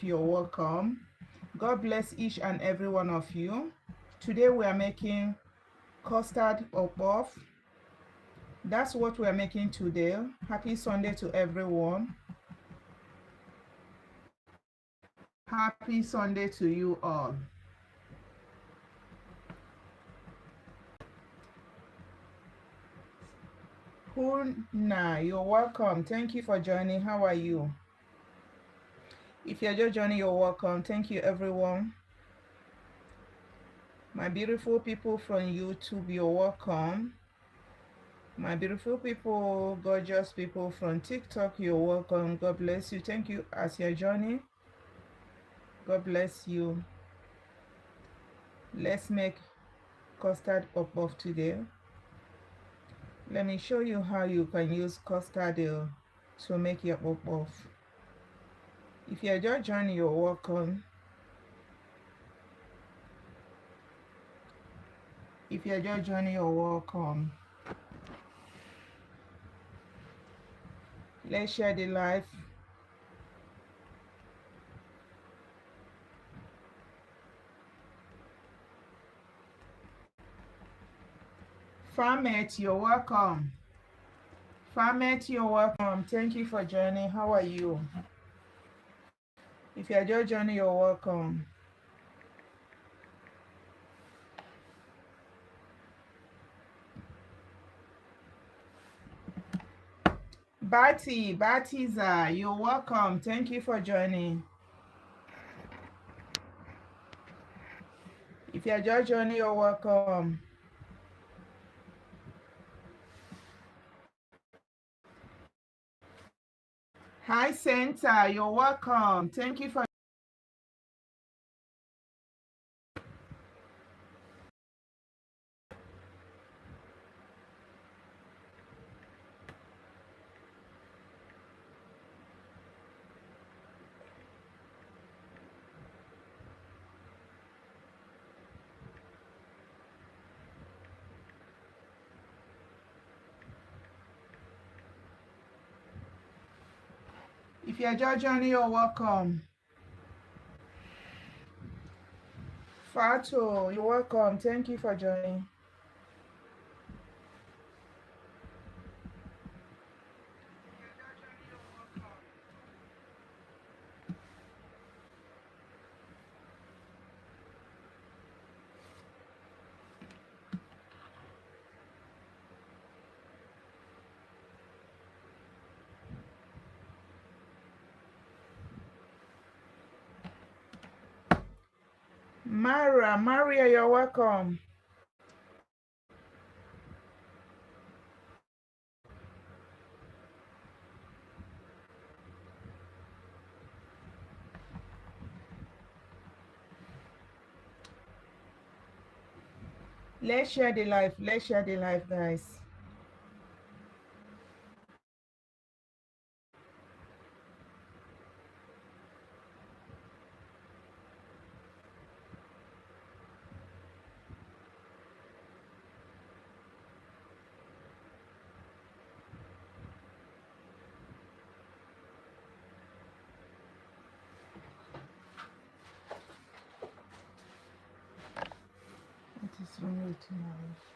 you're welcome. God bless each and every one of you. Today we are making custard puff puff. That's what we are making today. Happy Sunday to everyone. Happy Sunday to you all. Huna, you're welcome. Thank you for joining. How are you? If you're just joining, you're welcome. Thank you, everyone. My beautiful people from YouTube, you're welcome. My beautiful people, gorgeous people from TikTok, you're welcome. God bless you. Thank you as you're joining. God bless you. Let's make custard puff puff today. Let me show you how you can use custard to make your puff puff. If you're just joining, you're welcome. If you're just joining, you're welcome. Let's share the live. Farmet, you're welcome. Farmet, you're welcome. Thank you for joining. How are you? If you're just joining, you're welcome. Batiza, you're welcome. Thank you for joining. If you're just joining, you're welcome. Hi, Santa, you're welcome. Thank you for. If you're just joining, you're welcome. Fato, you're welcome. Thank you for joining. Maria, you're welcome. Let's share the live. Let's share the live, guys. What is wrong with my life?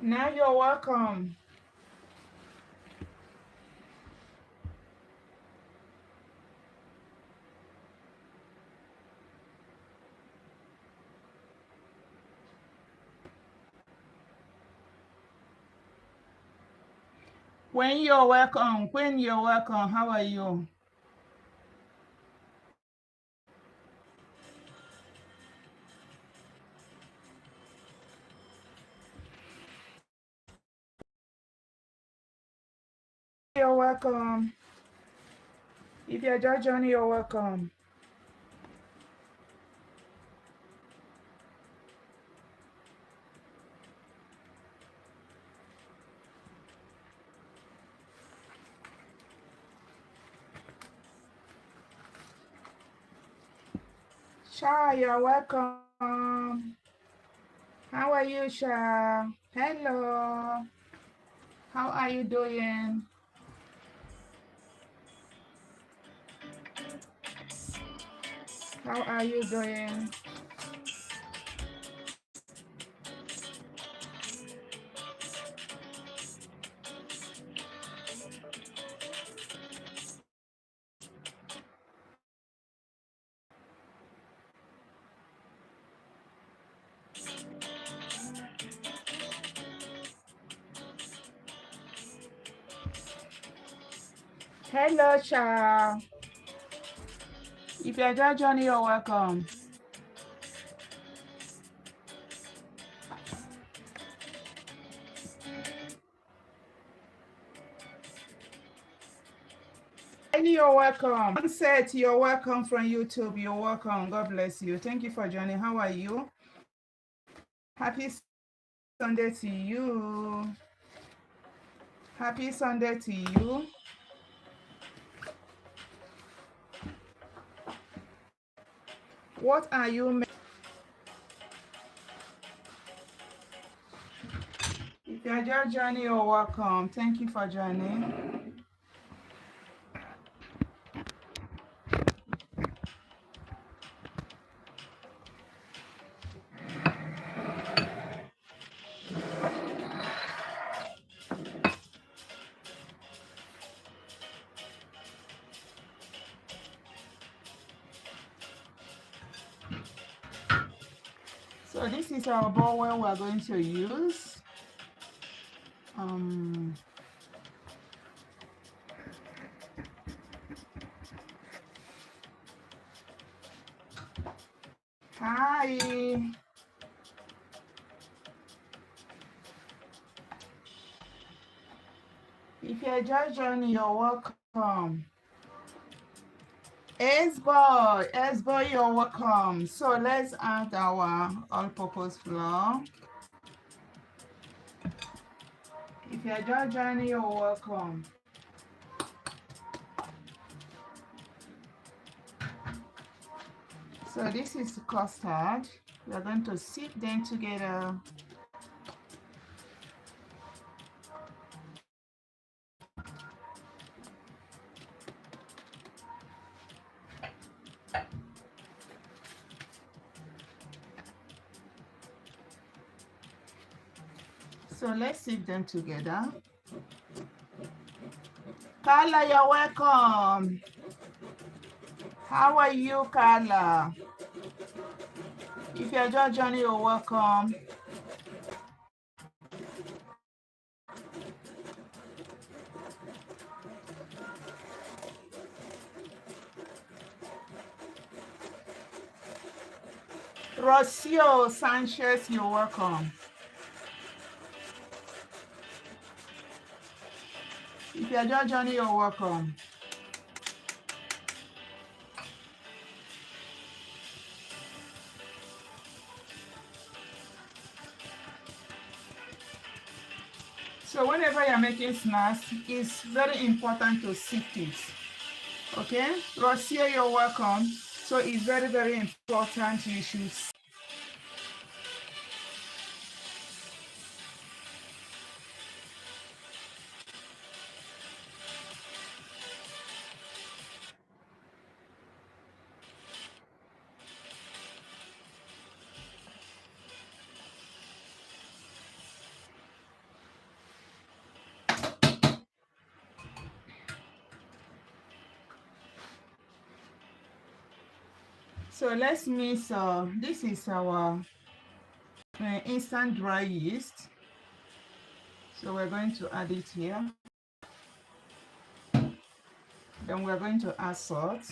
Now you're welcome. When you're welcome. When you're welcome. How are you? you're welcome. If you're just joining, you're welcome. Sha, you're welcome. How are you, Sha? Hello. How are you doing? How are you doing? Hello, Sha. If you're just joining, you're welcome. You're welcome. Sunset, you're welcome from YouTube. You're welcome. God bless you. Thank you for joining. How are you? Happy Sunday to you. Happy Sunday to you. What are you? If you're just joining, you're welcome. Thank you for joining. So this is our bowl where we're going to use. Hi. If you're just joining, you're welcome. S-boy, you're welcome. So let's add our all-purpose flour. If you're just joining, you're welcome. So this is the custard. We're going to sift them together. So let's sift them together. Carla, you're welcome. How are you, Carla? If you're just joining, you're welcome. Rocio Sanchez, you're welcome. If you're just joining, you're welcome. So whenever you're making snacks, it's very important to sift it. Okay? Rocio, you're welcome. So it's very, very important you should. So let's mix, this is our instant dry yeast. So we're going to add it here. Then we're going to add salt.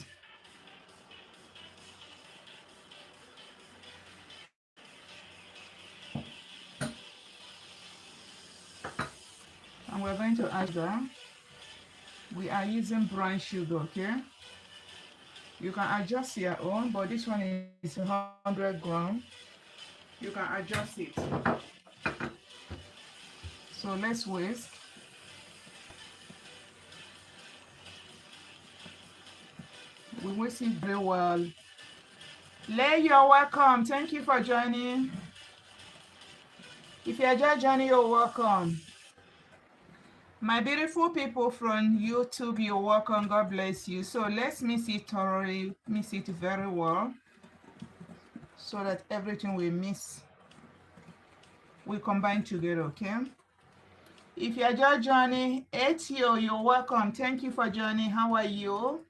And we're going to add that. We are using brown sugar, okay? You can adjust your own, but this one is 100 grams. You can adjust it. So let's whisk. We whisk it very well. Lay, you're welcome. Thank you for joining. If you're just joining, you're welcome. My beautiful people from YouTube, you're welcome. God bless you. So let's mix it thoroughly, mix it very well, so that everything we mix, we combine together, okay? If you're just joining, Etio, you're welcome. Thank you for joining. How are you?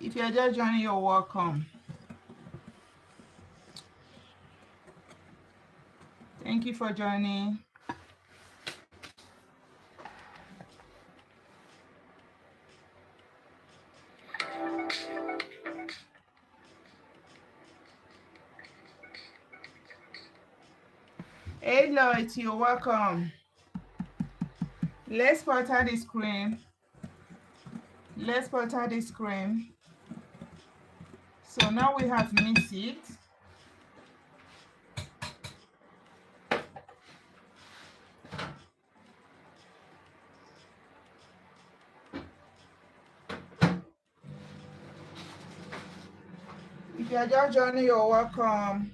If you're just joining, you're welcome. Thank you for joining. Hey Lloyd, you're welcome. Let's butter this cream. Let's butter this cream. So now we have mixed it. If you're just joining, you're welcome.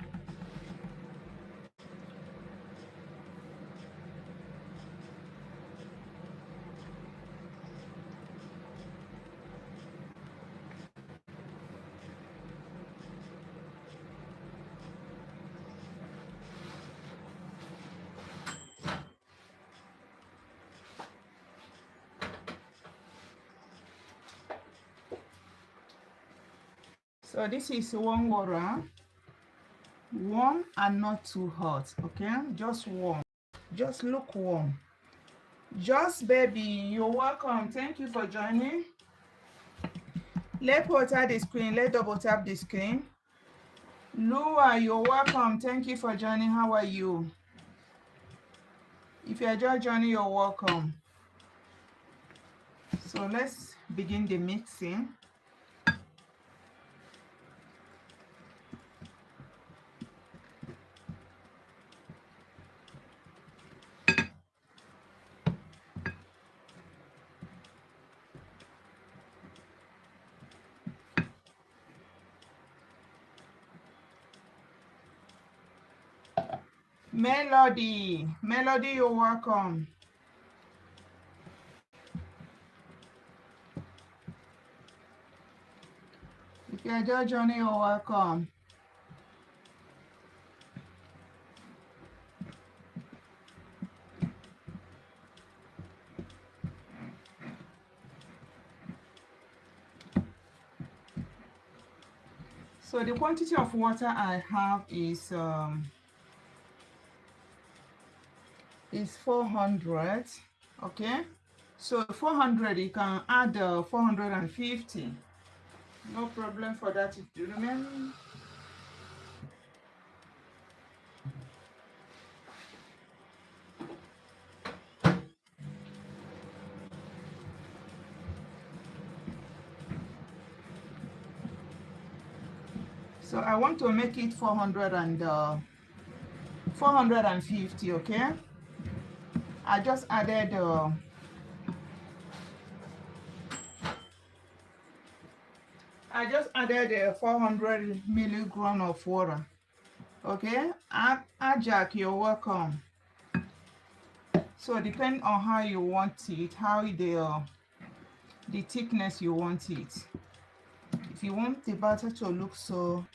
So this is warm water, warm and not too hot, okay? Just warm, just lukewarm. Just baby, you're welcome. Thank you for joining. Let's butter the screen. Let's double tap the screen. Lua, you're welcome. Thank you for joining. How are you? If you're just joining, you're welcome. So let's begin the mixing. Melody, Melody, you're welcome. If you're just joining, you're welcome. So the quantity of water I have is 400, okay? So 400, you can add 450. No problem for that. Do you remember? So I want to make it 450, okay? I just added 400 milligram of water, okay? Jack, you're welcome. So depend on how you want it, how the thickness you want it. If you want the batter to look so,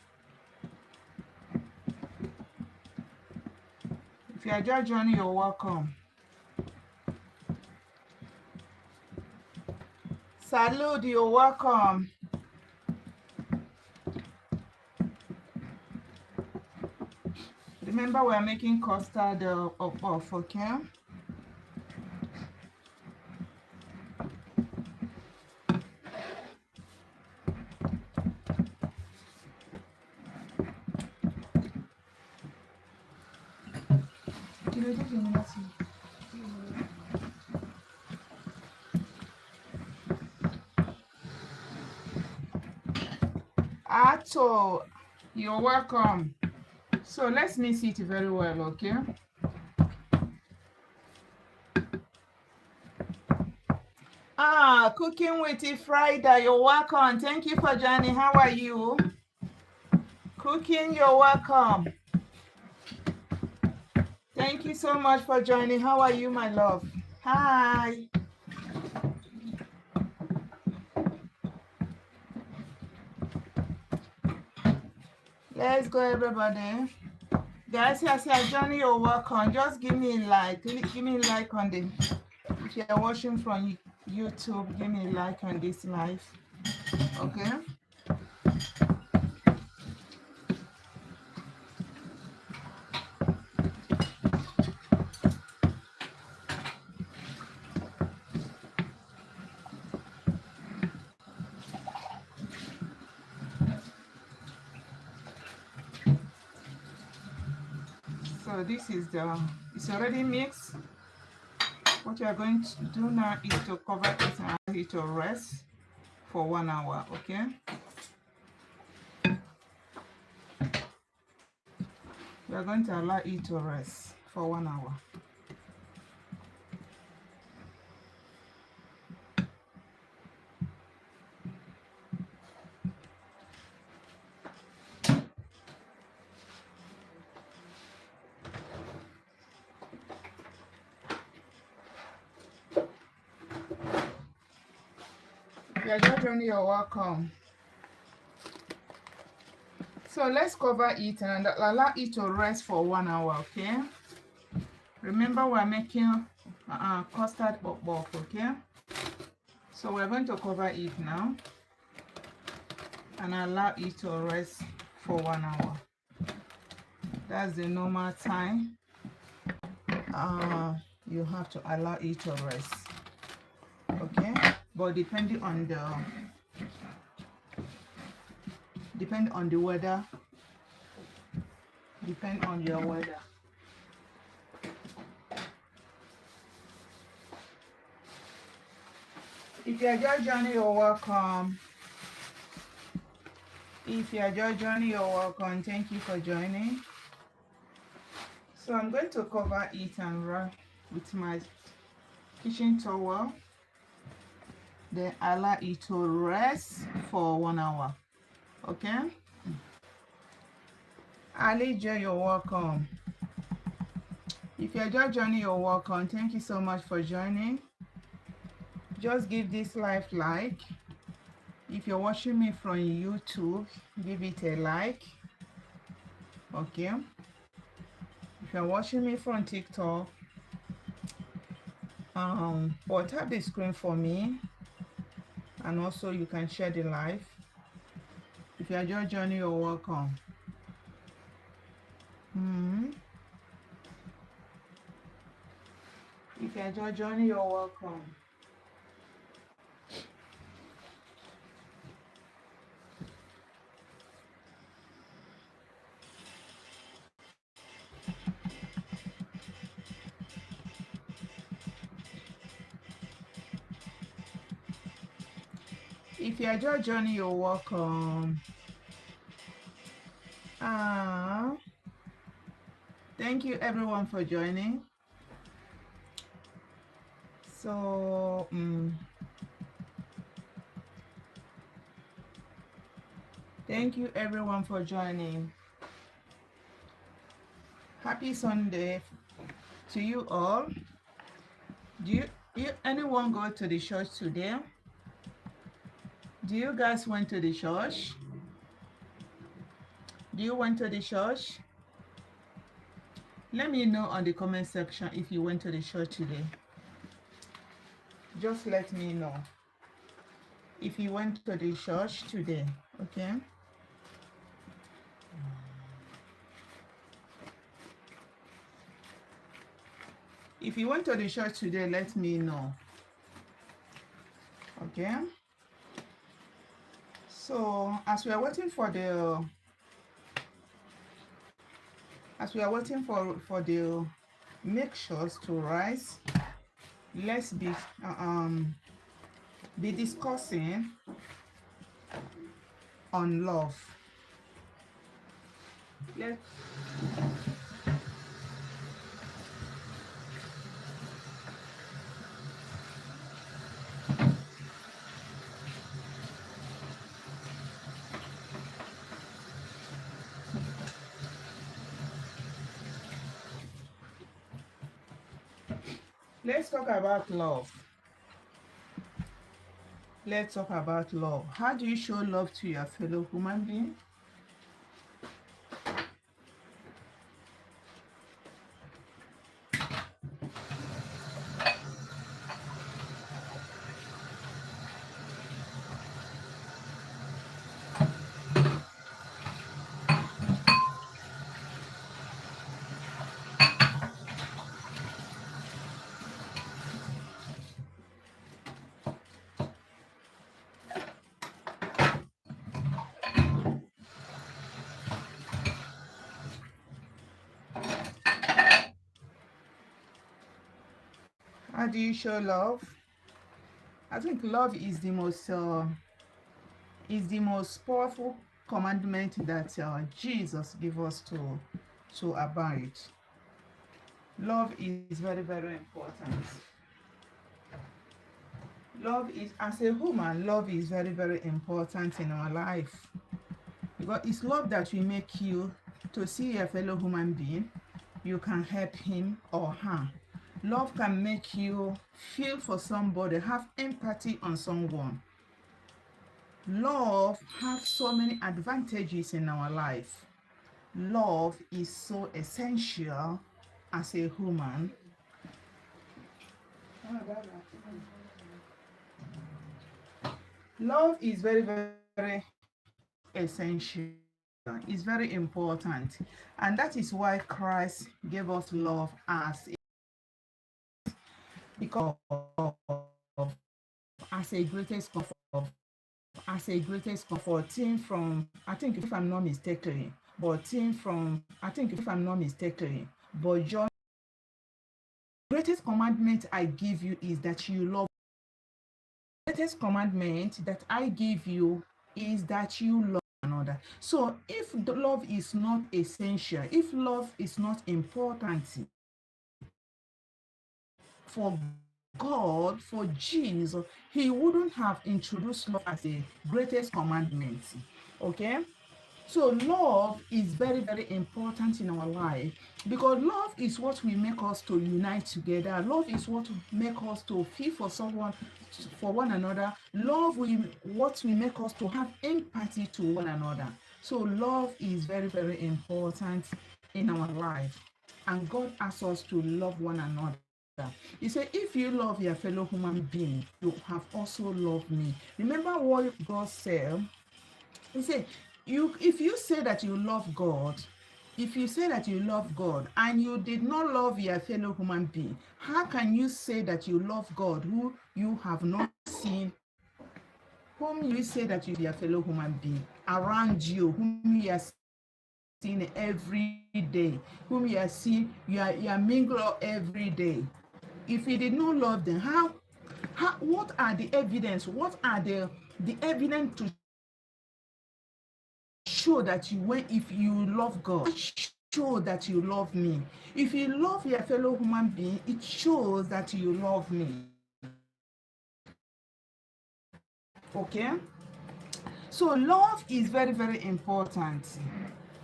if you are just joining, you're welcome. Salud, you're welcome. Remember, we're making custard puff, okay? Ato, you're welcome. So let's mix it very well, okay? Cooking with it Friday, you're welcome. Thank you for joining. How are you? Cooking, you're welcome. Thank you so much for joining. How are you, my love? Hi. Let's go, everybody. Guys, as you are joining, you're welcome. Just give me a like. Give me a like on the. If you are watching from YouTube, give me a like on this live. Okay. So this is it's already mixed. What you are going to do now is to cover it and allow it to rest for 1 hour, okay? We are going to allow it to rest for 1 hour. If you are just joining, you're welcome. So let's cover it and allow it to rest for 1 hour, okay? Remember, we're making custard puff puff, okay? So we're going to cover it now and allow it to rest for 1 hour. That's the normal time you have to allow it to rest, okay? But depending on the weather, depend on your weather. If you are just joining, you're welcome. If you are just joining, you're welcome. Thank you for joining. So I'm going to cover it and rub with my kitchen towel. Then allow it to rest for 1 hour. Okay? Ali J, you're welcome. If you're just joining, you're welcome. Thank you so much for joining. Just give this live like. If you're watching me from YouTube, give it a like. Okay? If you're watching me from TikTok, or tap the screen for me, and also you can share the live. If you're just joining, you're welcome. If you're just joining, you're welcome. If you're just joining, you're welcome. Thank you everyone for joining. So thank you everyone for joining. Happy Sunday to you all. Do anyone go to the church today? Do you guys went to the church? Do you went to the church? Let me know on the comment section if you went to the church today. Just let me know if you went to the church today, okay? If you went to the church today, let me know, okay? So as we are waiting for the mixtures to rise, let's be discussing on love. Let's let's talk about love. Let's talk about love. How do you show love to your fellow human being? How do you show love? I think love is the most powerful commandment that Jesus gave us to abide. Love is very, very important. Love is, as a human, love is very, very important in our life, because it's love that will make you to see a fellow human being. You can help him or her. Love can make you feel for somebody, have empathy on someone. Love has so many advantages in our life. Love is so essential as a human. Love is very, very essential. It's very important. And that is why Christ gave us love because of, as a greatest comfort, team from, I think if I'm not mistaken, but John, greatest commandment I give you is that you love. Greatest commandment that I give you is that you love another. So if the love is not essential, if love is not important for God, for Jesus, he wouldn't have introduced love as the greatest commandment. Okay? So love is very, very important in our life, because love is what will make us to unite together. Love is what will make us to feel for someone, for one another. Love will what will make us to have empathy to one another. So love is very, very important in our life, and God asks us to love one another. He said, if you love your fellow human being, you have also loved me. Remember what God said? He said, if you say that you love God, if you say that you love God and you did not love your fellow human being, how can you say that you love God who you have not seen, whom you say that you are your fellow human being around you, whom you are seeing every day, whom you are seeing, you are mingle every day? If you did not love them, how what are the evidence? What are the evidence to show that if you love God, show that you love me? If you love your fellow human being, it shows that you love me. Okay? So love is very, very important.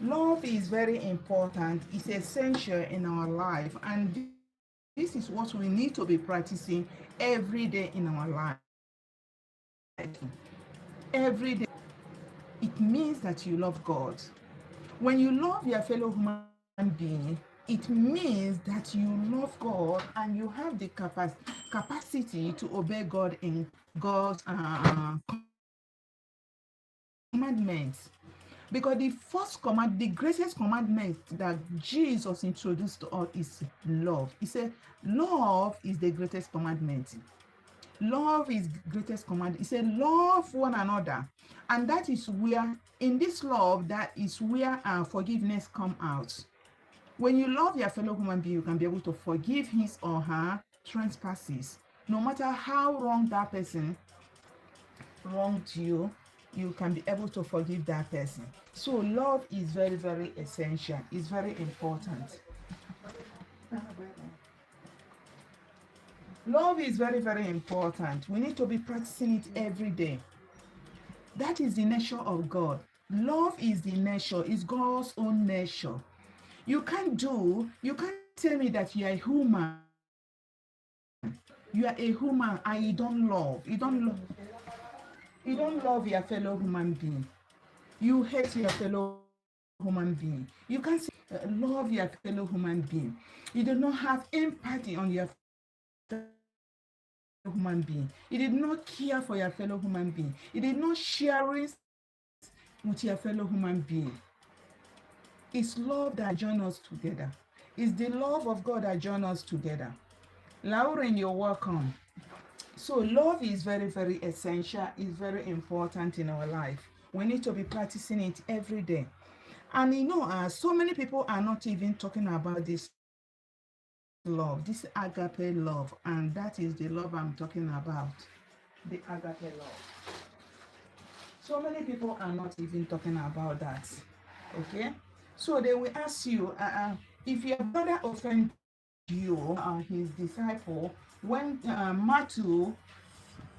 Love is very important. It's essential in our life, and this is what we need to be practicing every day in our life. Every day. It means that you love God. When you love your fellow human being, it means that you love God and you have the capacity to obey God in God's commandments. Because the greatest commandment that Jesus introduced to us is love. He said, love is the greatest commandment. Love is the greatest command. He said, love one another. And that is where, in this love, that is where forgiveness comes out. When you love your fellow human being, you can be able to forgive his or her trespasses. No matter how wrong that person wronged you, you can be able to forgive that person. So love is very, very essential. It's very important. Love is very, very important. We need to be practicing it every day. That is the nature of God. Love is the nature, is God's own nature. You can't tell me that you are a human. You are a human and you don't love. You don't love your fellow human being. You hate your fellow human being. You can't say, love your fellow human being. You do not have empathy on your human being. You did not care for your fellow human being. You did not share it with your fellow human being. It's love that joins us together. It's the love of God that joins us together. Lauren, you're welcome. So love is very, very essential. It's very important in our life. We need to be practicing it every day. And so many people are not even talking about this love, this agape love, and that is the love I'm talking about, the agape love. So many people are not even talking about that. Okay, so they will ask you, if your brother offends you, his disciple, when Matthew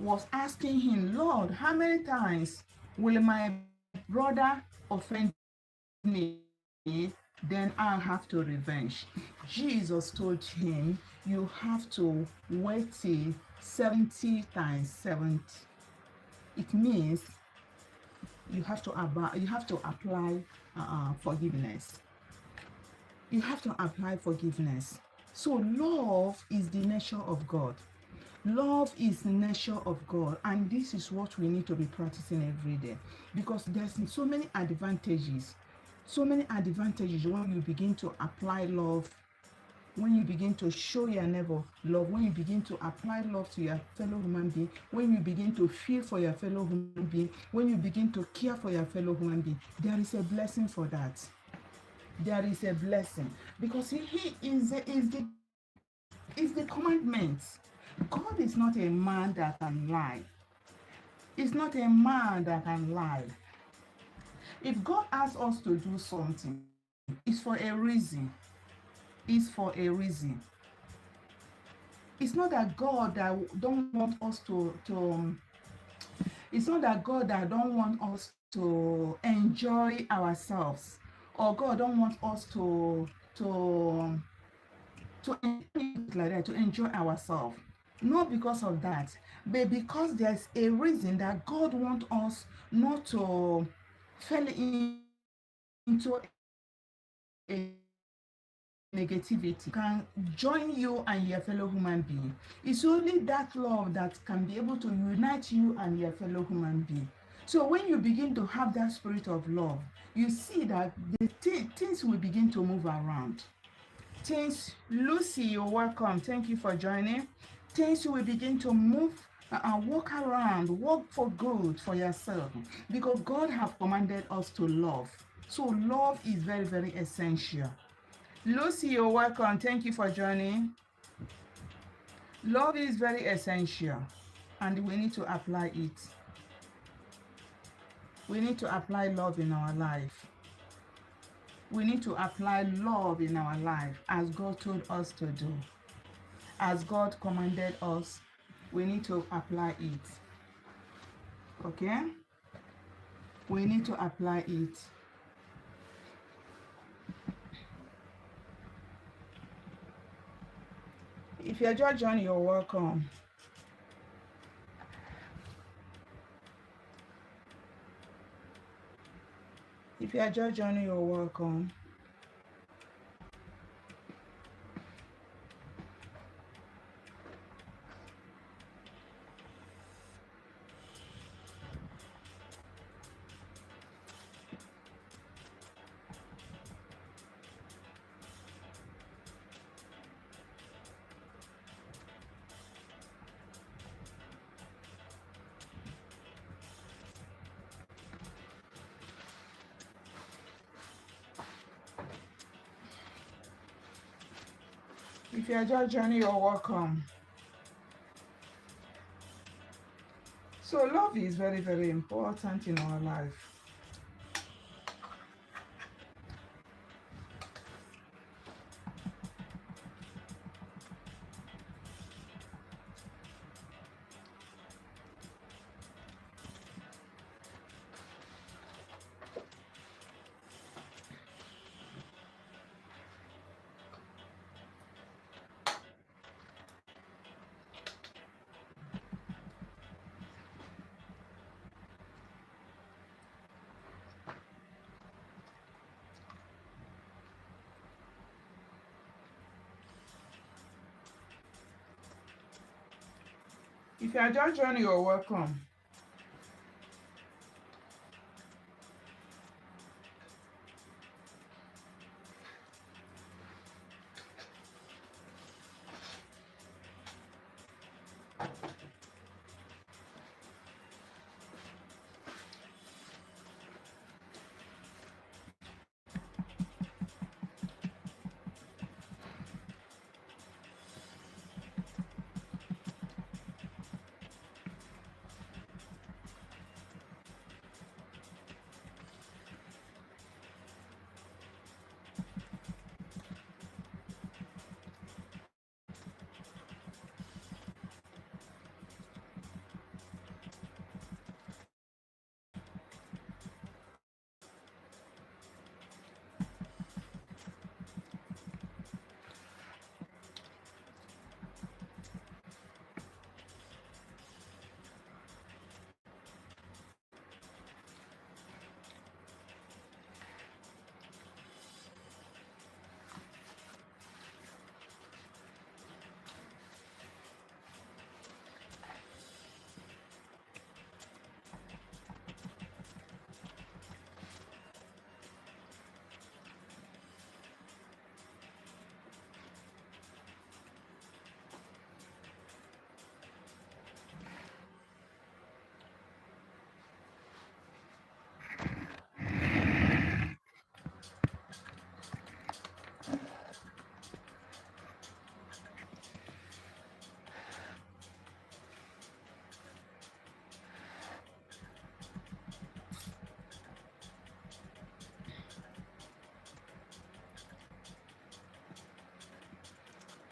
was asking him, Lord, how many times will my brother offend me? Then I'll have to revenge. Jesus told him, you have to wait till 70 times 70. It means you have to apply forgiveness. You have to apply forgiveness. So love is the nature of God. Love is the nature of God, and this is what we need to be practicing every day, because there's so many advantages when you begin to apply love, when you begin to show your neighbor love, when you begin to apply love to your fellow human being, when you begin to feel for your fellow human being, when you begin to care for your fellow human being. There is a blessing for that. There is a blessing, because he is the commandment. God is not a man that can lie. It's not a man that can lie. If God asks us to do something, it's for a reason. It's for a reason. It's not that God that don't want us it's not that God that don't want us to enjoy ourselves, or God don't want us to like that, to enjoy ourselves. Not because of that, but because there's a reason that God wants us not to fall into a negativity. Can join you and your fellow human being. It's only that love that can be able to unite you and your fellow human being. So when you begin to have that spirit of love, you see that the things will begin to move around. Things, Lucy, you're welcome. Thank you for joining. Things will begin to move and walk around, work for good for yourself, because God has commanded us to love. So love is very, very essential. Lucy, you're welcome. Thank you for joining. Love is very essential, and we need to apply it. We need to apply love in our life. We need to apply love in our life as God told us to do. As God commanded us, we need to apply it. Okay? We need to apply it. If you're just joining, you're welcome. If you're just joining, you're welcome. If you're just joining, you're welcome. So love is very, very important in our life. If you are just joining, you're welcome.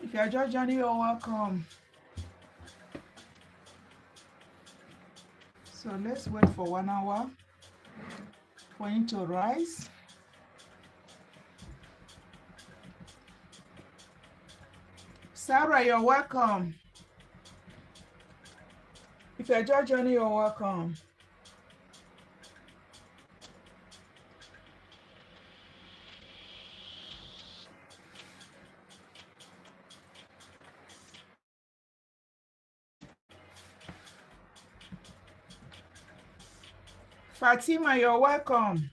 If you are just joining, you're welcome. So let's wait for 1 hour for it to rise. Sarah, you're welcome. If you're just joining, you're welcome. Fatima, you're welcome.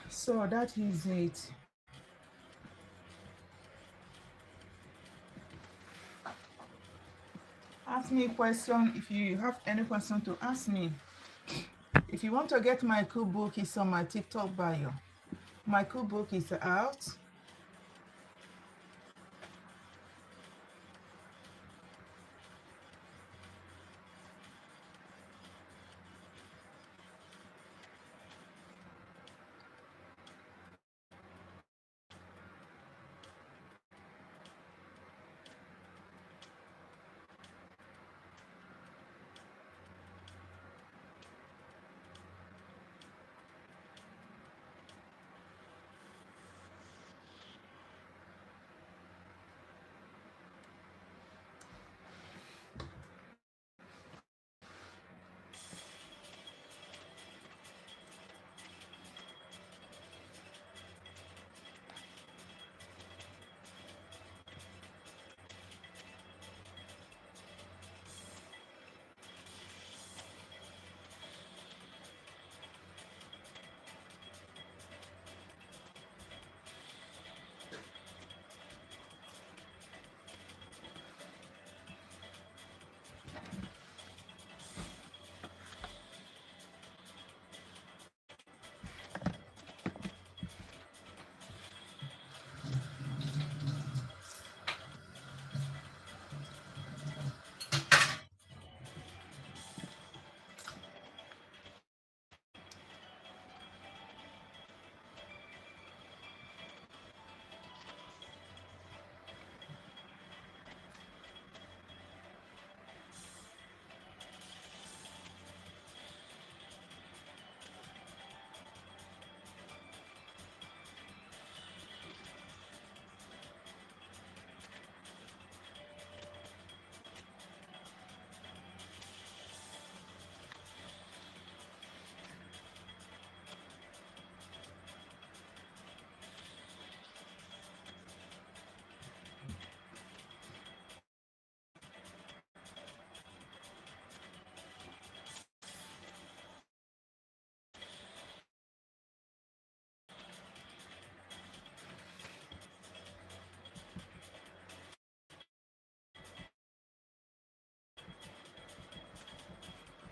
So that is it. Ask me a question if you have any question to ask me. If you want to get my cookbook, it's on my TikTok bio. My cookbook is out.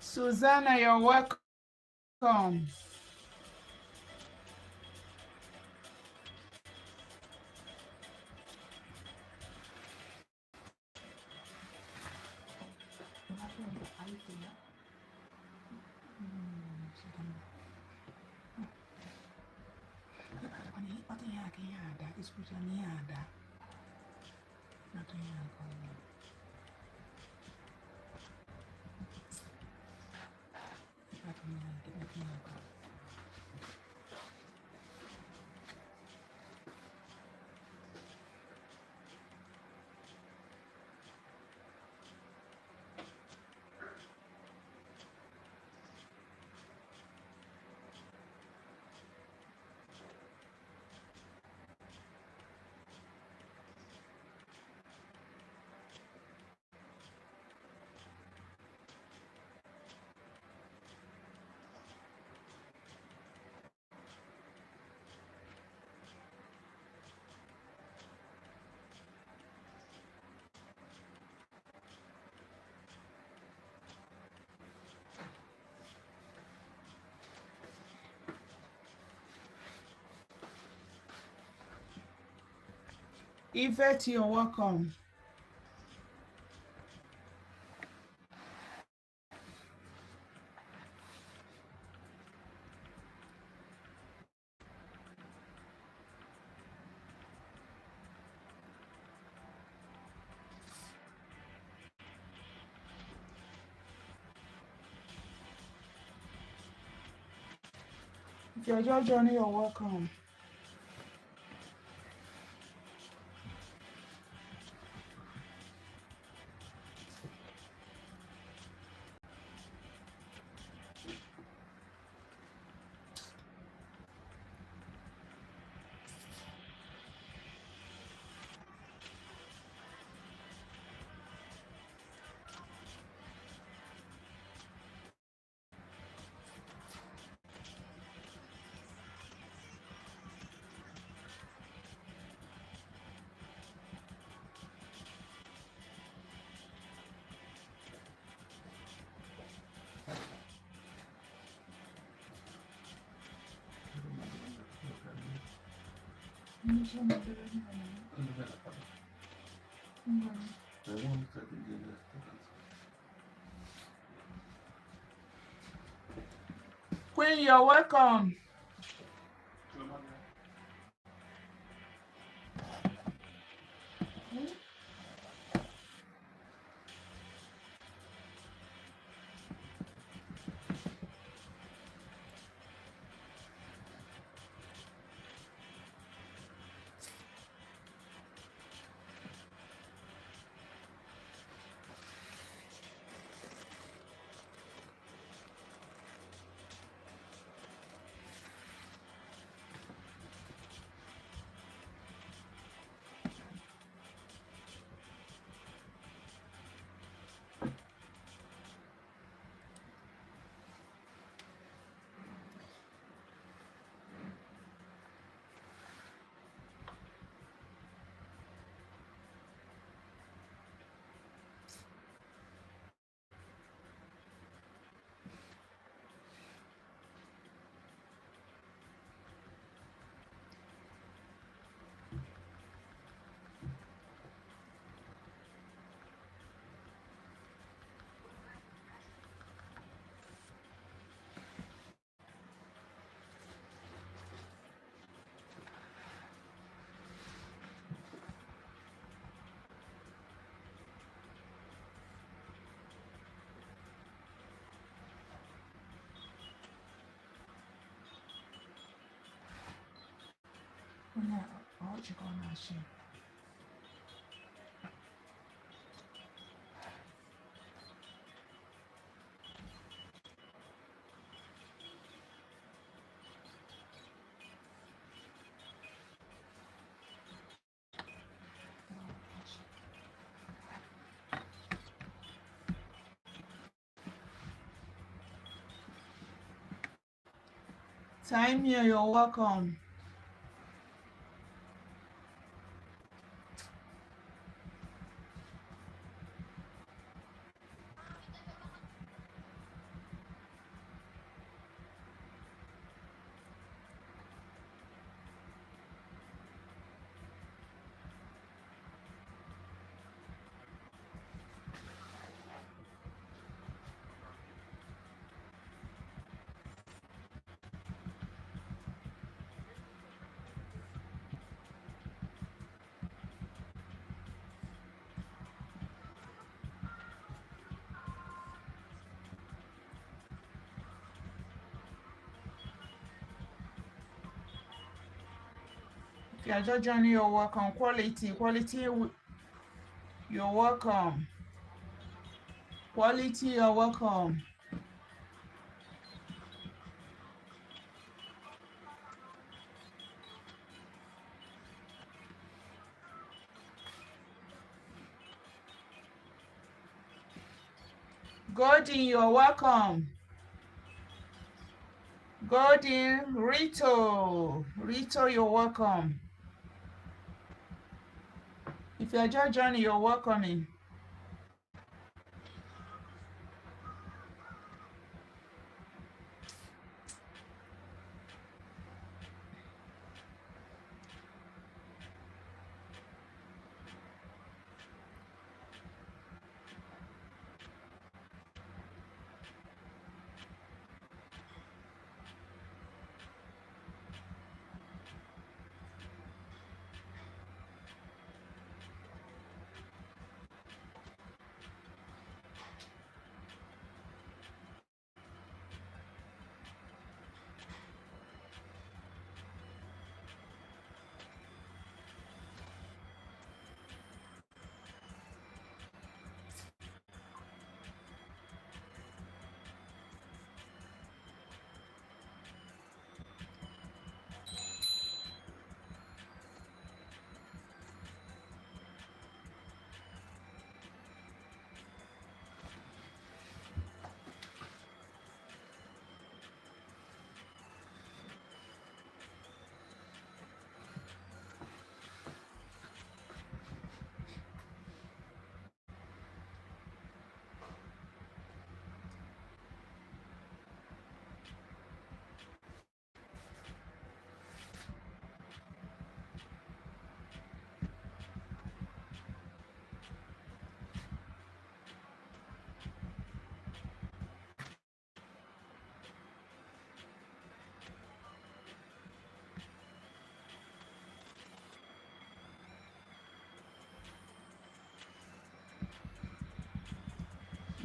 Susanna, you're welcome. Yvette, you're welcome. If you're just joining, you're welcome. Queen, you're welcome. Time here, you're welcome. If you are just joining, you're welcome. Quality, you're welcome. Quality, you're welcome. Golden, you're welcome. Golden, Rito, you're welcome. If you're just joining, you're welcoming.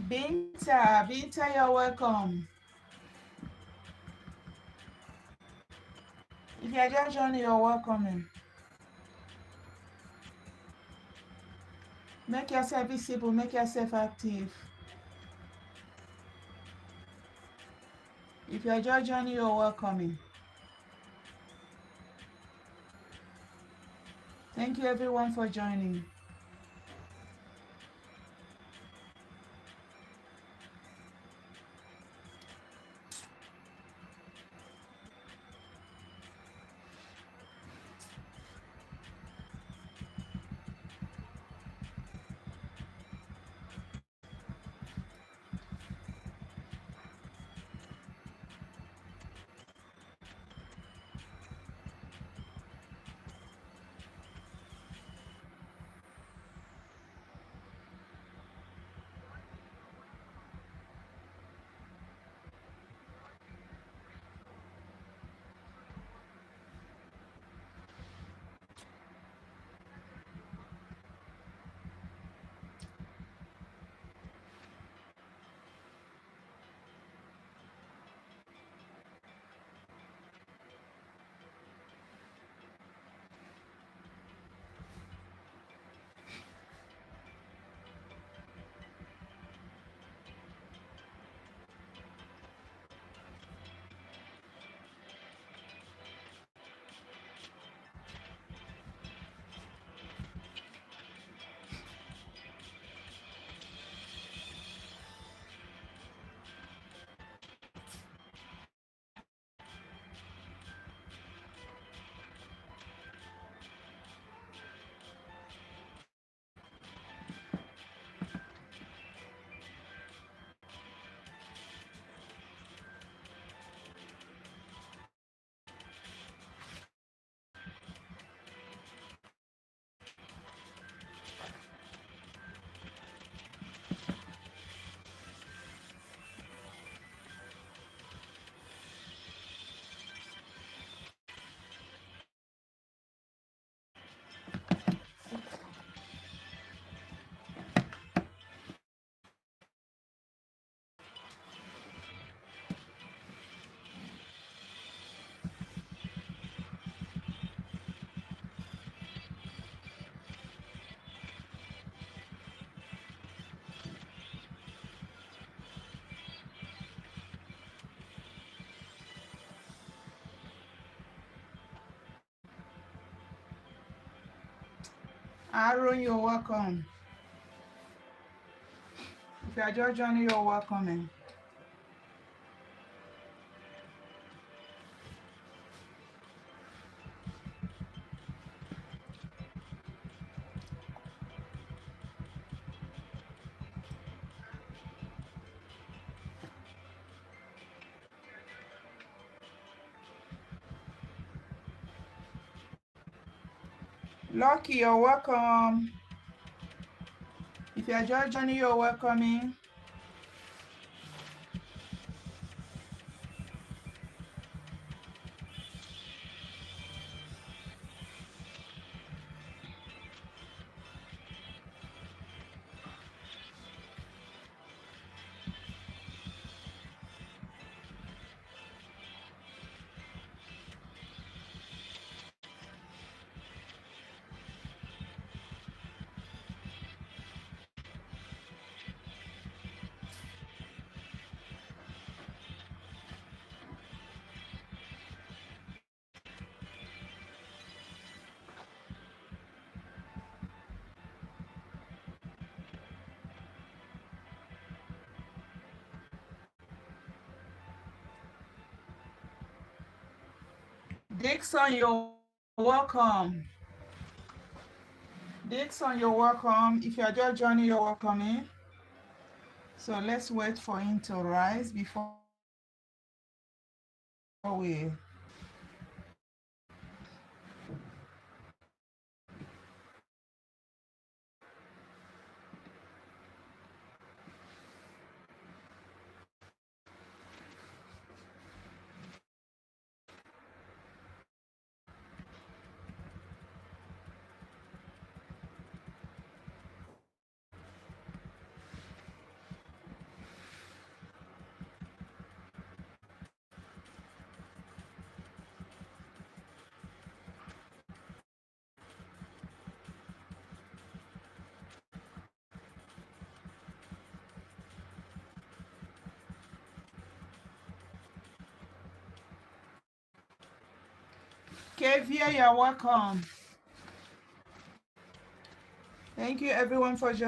Binta, you're welcome. If you're just joining, you're welcoming. Make yourself visible, make yourself active. If you're just joining, you're welcoming. Thank you everyone for joining. Aaron, you're welcome. If you are just joining, you're welcome. Lucky, you're welcome. If you are just joining, you're welcoming. Dixon, you're welcome. Dixon, you're welcome. If you are just joining, you're welcoming. So let's wait for him to rise before we. Kavia, you're welcome. Thank you everyone for joining.